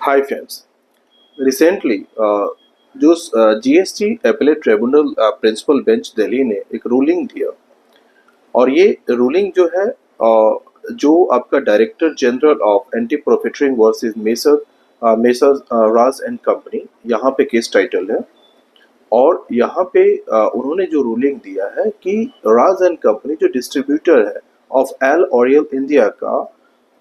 हाय friends. Recently जो GST appellate tribunal principal bench Delhi ने एक रूलिंग दिया और ये रूलिंग जो है जो आपका director general of anti profiteering versus messrs Raj and company, यहाँ पे केस टाइटल है। और यहाँ पे उन्होंने जो रूलिंग दिया है कि राज एंड कंपनी जो डिस्ट्रीब्यूटर है ऑफ एल ओरियल इंडिया का,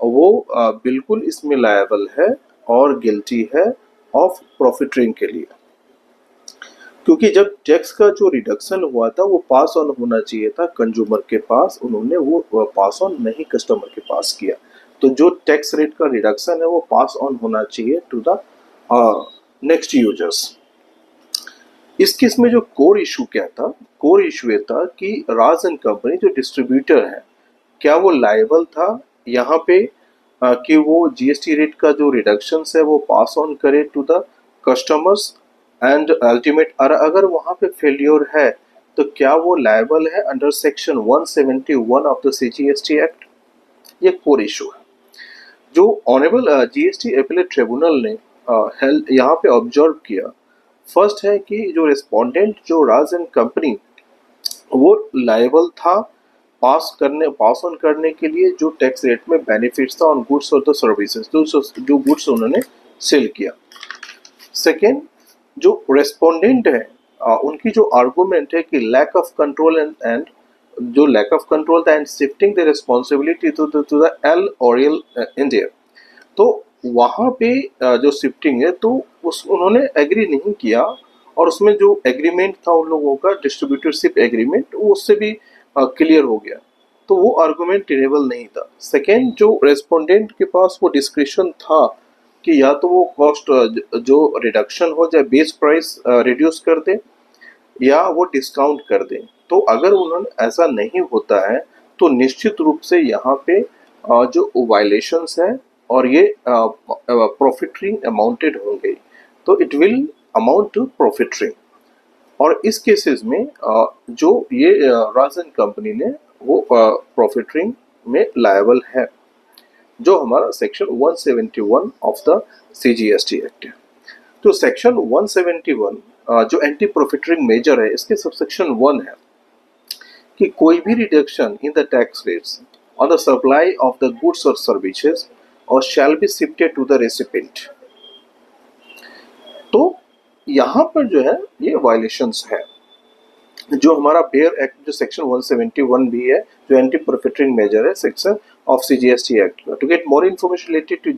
वो बिल्कुल इसमें लायबल है और गिल्टी है ऑफ प्रॉफिटरिंग के लिए, क्योंकि जब टैक्स का जो रिडक्शन हुआ था वो पास ऑन होना चाहिए था कंज्यूमर के पास, उन्होंने वो पास ऑन नहीं कस्टमर के पास किया। तो जो टैक्स रेट का रिडक्शन है वो पास ऑन होना चाहिए टू द नेक्स्ट यूजर्स। इस केस में जो कोर इशू क्या था, कोर इशू ये था कि राज एंड कंपनी जो डिस्ट्रीब्यूटर है, क्या वो लायबल था यहाँ पे कि वो जीएसटी रेट का जो रिडक्शन है वो पास ऑन करे to the customers and ultimate. अगर वहाँ पे फेलियर है तो क्या वो लायबल है under section 171 of the CGST act? ये कोर इशू है जो ऑनरेबल जीएसटी एपेलेट ट्रिब्यूनल ने यहाँ पे ऑब्जर्व किया। फर्स्ट है कि जो रिस्पोंडेंट जो राज एंड कंपनी, वो लायबल था पास ऑन करने के लिए जो टैक्स रेट में बेनिफिट्स था ऑन गुड्स और द सर्विसेज, जो गुड्स उन्होंने सेल किया। सेकेंड, जो रेस्पोंडेंट है उनकी जो आर्गुमेंट है कि लैक ऑफ कंट्रोल एंड जो लैक ऑफ कंट्रोल था and shifting the responsibility to the L'Oreal India, तो वहाँ पे जो शिफ्टिंग है तो उन्होंने एग्री नहीं किया और उसमें जो एग्रीमेंट था उन लोगों का डिस्ट्रीब्यूटरशिप एग्रीमेंट, वो उससे भी क्लियर हो गया, तो वो आर्गुमेंट टेनेबल नहीं था। सेकेंड, जो रेस्पोंडेंट के पास वो डिस्क्रिप्शन था कि या तो वो कॉस्ट जो रिडक्शन हो जाए, बेस प्राइस रिड्यूस कर दे या वो डिस्काउंट कर दे। तो अगर उन्होंने ऐसा नहीं होता है तो निश्चित रूप से यहाँ पे जो वायलेशंस है और ये प्रॉफिटरिंग अमाउंटेड होंगे, तो it will amount to profiteering. और इस केसेस में जो ये राजन कंपनी ने वो प्रॉफिटरिंग में लायबल है, जो हमारा section 171 of the CGST act है। तो सेक्शन 171 जो एंटी प्रॉफिटरिंग मेजर है, इसके सबसेक्शन 1 है कि कोई भी reduction in the tax rates on the supply of the goods और सर्विसेज और shall be shifted to the recipient. तो यहाँ पर जो है ये वायलेशंस है। जो हमारा बेयर एक्ट जो सेक्शन 171 भी है, जो एंटी प्रॉफिटरिंग मेजर है section of CGST act. To get more information related to